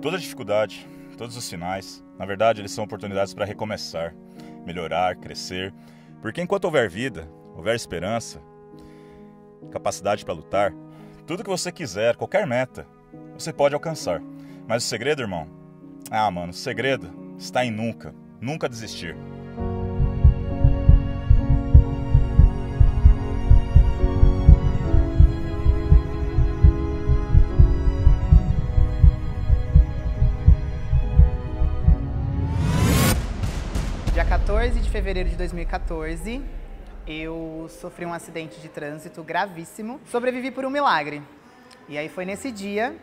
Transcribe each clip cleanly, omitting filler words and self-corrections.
Toda dificuldade, todos os sinais, na verdade, eles são oportunidades para recomeçar, melhorar, crescer. Porque enquanto houver vida, houver esperança, capacidade para lutar, tudo que você quiser, qualquer meta, você pode alcançar. Mas o segredo, irmão? Mano, o segredo está em nunca desistir. Dia 14 de fevereiro de 2014, eu sofri um acidente de trânsito gravíssimo. Sobrevivi por um milagre. E aí foi nesse dia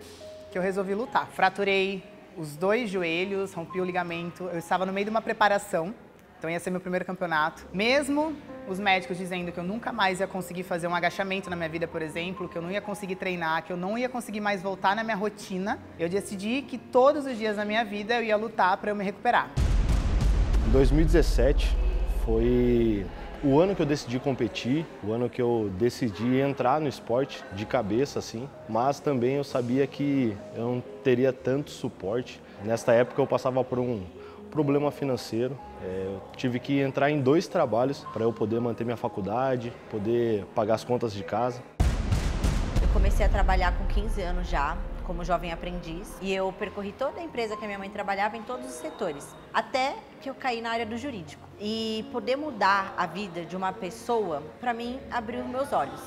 que eu resolvi lutar. Fraturei os 2 joelhos, rompi o ligamento. Eu estava no meio de uma preparação, então ia ser meu primeiro campeonato. Mesmo os médicos dizendo que eu nunca mais ia conseguir fazer um agachamento na minha vida, por exemplo, que eu não ia conseguir treinar, que eu não ia conseguir mais voltar na minha rotina, eu decidi que todos os dias da minha vida eu ia lutar para eu me recuperar. 2017 foi o ano que eu decidi competir, o ano que eu decidi entrar no esporte de cabeça, assim, mas também eu sabia que eu não teria tanto suporte. Nesta época eu passava por um problema financeiro, eu tive que entrar em 2 trabalhos para eu poder manter minha faculdade, poder pagar as contas de casa. Eu comecei a trabalhar com 15 anos já, como jovem aprendiz, e eu percorri toda a empresa que a minha mãe trabalhava em todos os setores, até que eu caí na área do jurídico. E poder mudar a vida de uma pessoa, para mim, abriu meus olhos.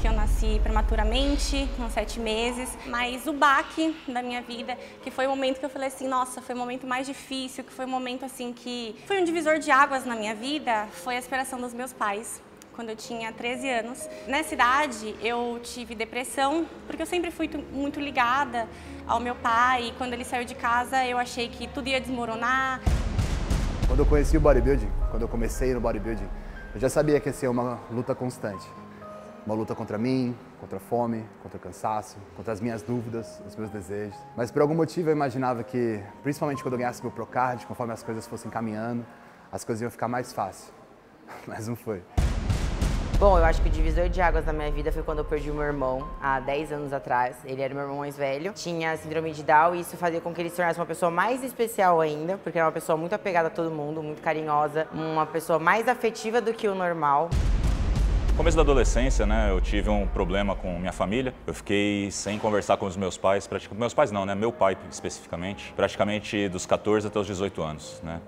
Que eu nasci prematuramente, com 7 meses, mas o baque da minha vida, que foi o momento que eu falei assim, nossa, foi o momento mais difícil, que foi o momento assim que foi um divisor de águas na minha vida, foi a separação dos meus pais. Quando eu tinha 13 anos. Nessa idade, eu tive depressão, porque eu sempre fui muito ligada ao meu pai, e quando ele saiu de casa, eu achei que tudo ia desmoronar. Quando eu conheci o bodybuilding, quando eu comecei no bodybuilding, eu já sabia que ia ser uma luta constante. Uma luta contra mim, contra a fome, contra o cansaço, contra as minhas dúvidas, os meus desejos. Mas por algum motivo eu imaginava que, principalmente quando eu ganhasse meu Procard, conforme as coisas fossem caminhando, as coisas iam ficar mais fáceis. Mas não foi. Bom, eu acho que o divisor de águas na minha vida foi quando eu perdi o meu irmão, há 10 anos atrás. Ele era meu irmão mais velho, tinha síndrome de Down e isso fazia com que ele se tornasse uma pessoa mais especial ainda, porque era uma pessoa muito apegada a todo mundo, muito carinhosa, uma pessoa mais afetiva do que o normal. No começo da adolescência, né, eu tive um problema com minha família. Eu fiquei sem conversar com os meus pais, meus pais não, né, meu pai especificamente, praticamente dos 14 até os 18 anos, né.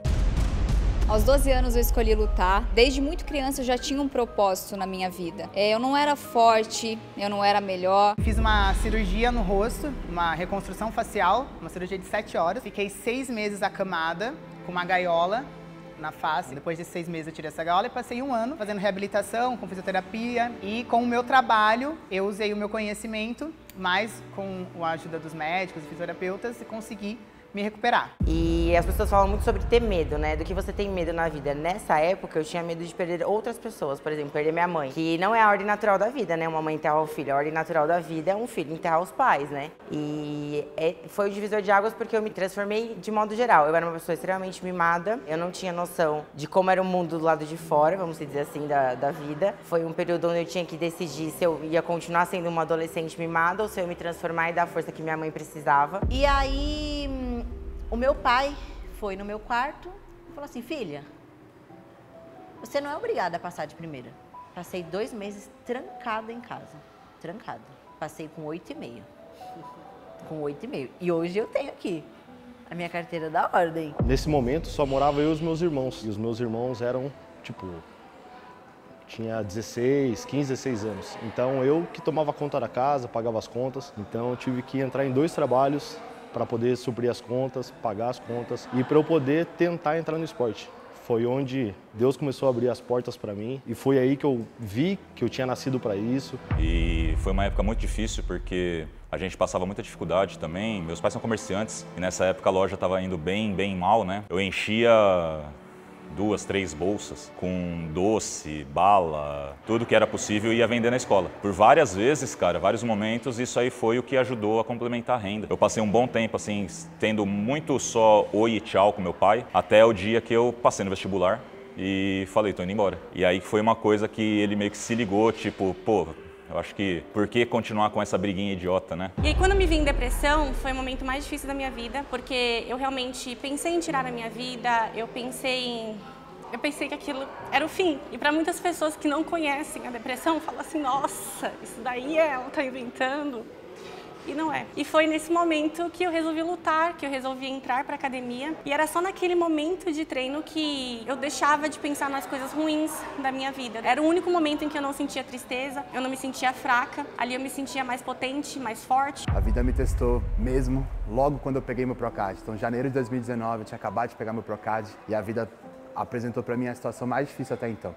Aos 12 anos eu escolhi lutar. Desde muito criança eu já tinha um propósito na minha vida. Eu não era forte, eu não era melhor. Fiz uma cirurgia no rosto, uma reconstrução facial, uma cirurgia de 7 horas. Fiquei 6 meses acamada, com uma gaiola na face. Depois de 6 meses eu tirei essa gaiola e passei 1 ano fazendo reabilitação, com fisioterapia. E com o meu trabalho, eu usei o meu conhecimento, mas com a ajuda dos médicos e fisioterapeutas, e consegui me recuperar. E as pessoas falam muito sobre ter medo, né? Do que você tem medo na vida. Nessa época, eu tinha medo de perder outras pessoas. Por exemplo, perder minha mãe. Que não é a ordem natural da vida, né? Uma mãe enterrar o filho. A ordem natural da vida é um filho enterrar os pais, né? E foi o divisor de águas porque eu me transformei de modo geral. Eu era uma pessoa extremamente mimada. Eu não tinha noção de como era o mundo do lado de fora, vamos dizer assim, da vida. Foi um período onde eu tinha que decidir se eu ia continuar sendo uma adolescente mimada ou se eu ia me transformar e dar a força que minha mãe precisava. E aí, o meu pai foi no meu quarto e falou assim, filha, você não é obrigada a passar de primeira. Passei 2 meses trancada em casa, trancada. Passei com 8,5. Com 8,5. E hoje eu tenho aqui a minha carteira da ordem. Nesse momento só morava eu e os meus irmãos. E os meus irmãos eram, tinha 16, 15, 16 anos. Então eu que tomava conta da casa, pagava as contas. Então eu tive que entrar em 2 trabalhos para poder suprir as contas, pagar as contas e para eu poder tentar entrar no esporte. Foi onde Deus começou a abrir as portas para mim e foi aí que eu vi que eu tinha nascido para isso. E foi uma época muito difícil porque a gente passava muita dificuldade também. Meus pais são comerciantes e nessa época a loja estava indo bem mal, né? Eu enchia 2, 3 bolsas com doce, bala, tudo que era possível e ia vender na escola. Por várias vezes, cara, vários momentos, isso aí foi o que ajudou a complementar a renda. Eu passei um bom tempo, assim, tendo muito só oi e tchau com meu pai, até o dia que eu passei no vestibular e falei, tô indo embora. E aí foi uma coisa que ele meio que se ligou, tipo, pô, Eu acho que por que continuar com essa briguinha idiota, né? E aí quando eu me vi em depressão, foi o momento mais difícil da minha vida, porque eu realmente pensei em tirar a minha vida, eu pensei que aquilo era o fim. E para muitas pessoas que não conhecem a depressão, falam assim, nossa, isso daí ela tá inventando. E não é. E foi nesse momento que eu resolvi lutar, que eu resolvi entrar para academia. E era só naquele momento de treino que eu deixava de pensar nas coisas ruins da minha vida. Era o único momento em que eu não sentia tristeza, eu não me sentia fraca. Ali eu me sentia mais potente, mais forte. A vida me testou mesmo logo quando eu peguei meu Procad. Então, em janeiro de 2019, eu tinha acabado de pegar meu Procad e a vida apresentou para mim a situação mais difícil até então.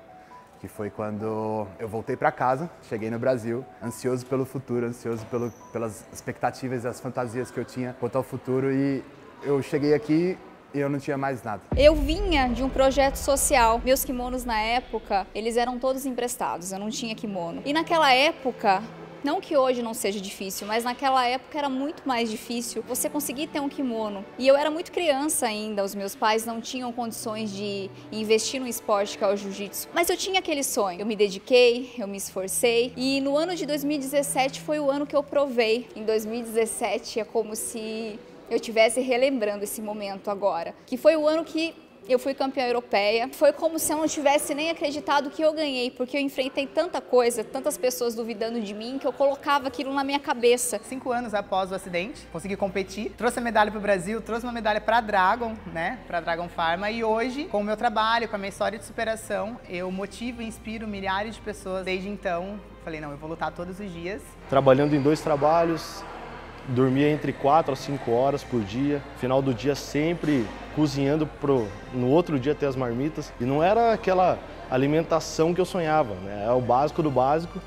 Que foi quando eu voltei para casa, cheguei no Brasil, ansioso pelo futuro, ansioso pelas expectativas e as fantasias que eu tinha quanto ao futuro, e eu cheguei aqui e eu não tinha mais nada. Eu vinha de um projeto social. Meus kimonos na época, eles eram todos emprestados, eu não tinha kimono. E naquela época, não que hoje não seja difícil, mas naquela época era muito mais difícil você conseguir ter um kimono. E eu era muito criança ainda, os meus pais não tinham condições de investir no esporte que é o jiu-jitsu. Mas eu tinha aquele sonho, eu me dediquei, eu me esforcei. E no ano de 2017 foi o ano que eu provei. Em 2017 é como se eu estivesse relembrando esse momento agora. Que foi o ano que eu fui campeã europeia. Foi como se eu não tivesse nem acreditado que eu ganhei, porque eu enfrentei tanta coisa, tantas pessoas duvidando de mim, que eu colocava aquilo na minha cabeça. 5 anos após o acidente, consegui competir, trouxe a medalha para o Brasil, trouxe uma medalha para a Dragon, né, para a Dragon Pharma, e hoje, com o meu trabalho, com a minha história de superação, eu motivo e inspiro milhares de pessoas. Desde então, falei, não, eu vou lutar todos os dias. Trabalhando em 2 trabalhos, dormia entre 4 a 5 horas por dia, final do dia sempre cozinhando no outro dia ter as marmitas. E não era aquela alimentação que eu sonhava, né? É o básico do básico,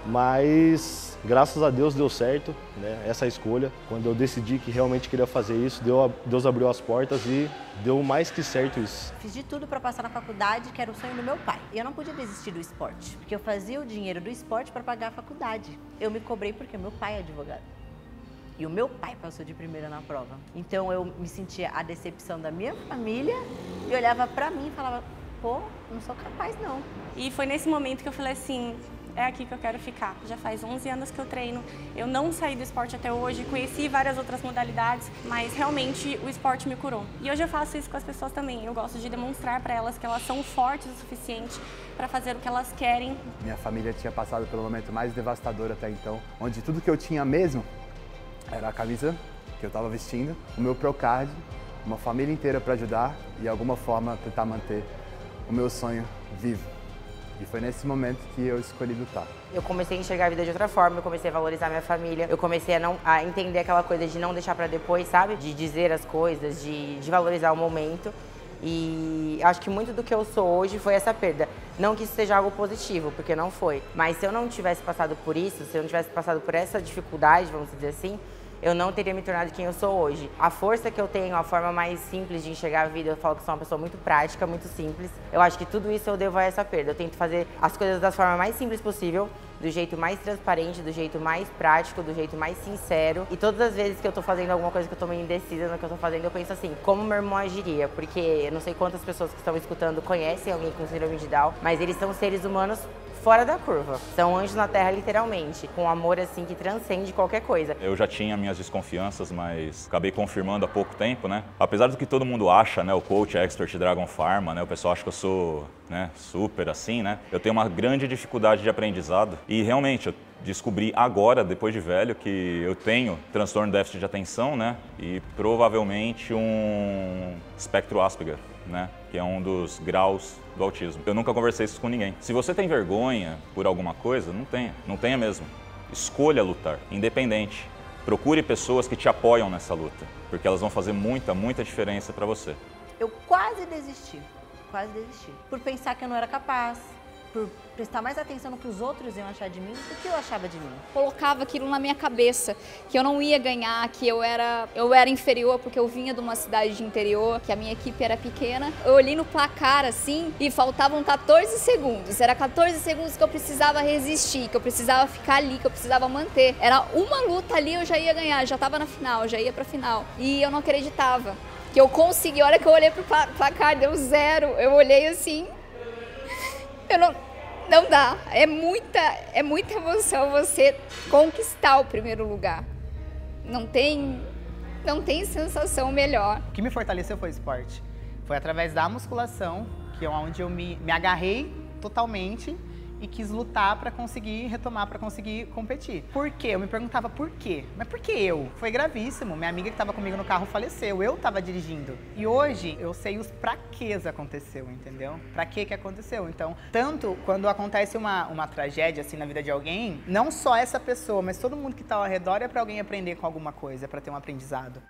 mas graças a Deus deu certo, né? Essa escolha. Quando eu decidi que realmente queria fazer isso, Deus abriu as portas e deu mais que certo isso. Fiz de tudo para passar na faculdade, que era o sonho do meu pai. E eu não podia desistir do esporte, porque eu fazia o dinheiro do esporte para pagar a faculdade. Eu me cobrei porque meu pai é advogado. E o meu pai passou de primeira na prova. Então eu me sentia a decepção da minha família e olhava pra mim e falava, pô, não sou capaz não. E foi nesse momento que eu falei assim, é aqui que eu quero ficar. Já faz 11 anos que eu treino, eu não saí do esporte até hoje, conheci várias outras modalidades, mas realmente o esporte me curou. E hoje eu faço isso com as pessoas também. Eu gosto de demonstrar para elas que elas são fortes o suficiente para fazer o que elas querem. Minha família tinha passado pelo momento mais devastador até então, onde tudo que eu tinha mesmo era a camisa que eu estava vestindo, o meu Procad, uma família inteira para ajudar e de alguma forma tentar manter o meu sonho vivo. E foi nesse momento que eu escolhi lutar. Eu comecei a enxergar a vida de outra forma, eu comecei a valorizar minha família, eu comecei a entender aquela coisa de não deixar para depois, sabe? De dizer as coisas, de valorizar o momento. E acho que muito do que eu sou hoje foi essa perda. Não que isso seja algo positivo, porque não foi. Mas se eu não tivesse passado por isso, se eu não tivesse passado por essa dificuldade, vamos dizer assim, eu não teria me tornado quem eu sou hoje. A força que eu tenho, a forma mais simples de enxergar a vida, eu falo que sou uma pessoa muito prática, muito simples. Eu acho que tudo isso eu devo a essa perda. Eu tento fazer as coisas da forma mais simples possível, do jeito mais transparente, do jeito mais prático, do jeito mais sincero. E todas as vezes que eu tô fazendo alguma coisa que eu tô meio indecisa no que eu tô fazendo, eu penso assim, como meu irmão agiria? Porque eu não sei quantas pessoas que estão escutando conhecem alguém com síndrome de Down, mas eles são seres humanos fora da curva. São anjos na terra, literalmente, com um amor assim que transcende qualquer coisa. Eu já tinha minhas desconfianças, mas acabei confirmando há pouco tempo, né? Apesar do que todo mundo acha, né? O coach expert Dragon Pharma, né? O pessoal acha que eu sou, né, super assim, né? Eu tenho uma grande dificuldade de aprendizado e realmente eu descobri agora, depois de velho, que eu tenho transtorno de déficit de atenção, né? E provavelmente um espectro Asperger, né? Que é um dos graus do autismo. Eu nunca conversei isso com ninguém. Se você tem vergonha por alguma coisa, não tenha mesmo. Escolha lutar, independente. Procure pessoas que te apoiam nessa luta, porque elas vão fazer muita diferença para você. Eu quase desisti, por pensar que eu não era capaz, por prestar mais atenção no que os outros iam achar de mim do que eu achava de mim. Colocava aquilo na minha cabeça, que eu não ia ganhar, que eu era inferior porque eu vinha de uma cidade de interior, que a minha equipe era pequena. Eu olhei no placar assim e faltavam 14 segundos. Era 14 segundos que eu precisava resistir, que eu precisava ficar ali, que eu precisava manter. Era uma luta ali, eu já ia ganhar, já estava na final, já ia pra final. E eu não acreditava que eu consegui. A hora que eu olhei pro placar, deu 0. Eu olhei assim... Eu Não dá. É muita emoção você conquistar o primeiro lugar. Não tem sensação melhor. O que me fortaleceu foi o esporte. Foi através da musculação, que é onde eu me agarrei totalmente e quis lutar para conseguir retomar, para conseguir competir. Por quê? Eu me perguntava por quê? Mas por que eu? Foi gravíssimo. Minha amiga que estava comigo no carro faleceu, eu estava dirigindo. E hoje eu sei os pra quês aconteceu, entendeu? Pra que aconteceu? Então, tanto quando acontece uma tragédia assim na vida de alguém, não só essa pessoa, mas todo mundo que está ao redor é para alguém aprender com alguma coisa, é para ter um aprendizado.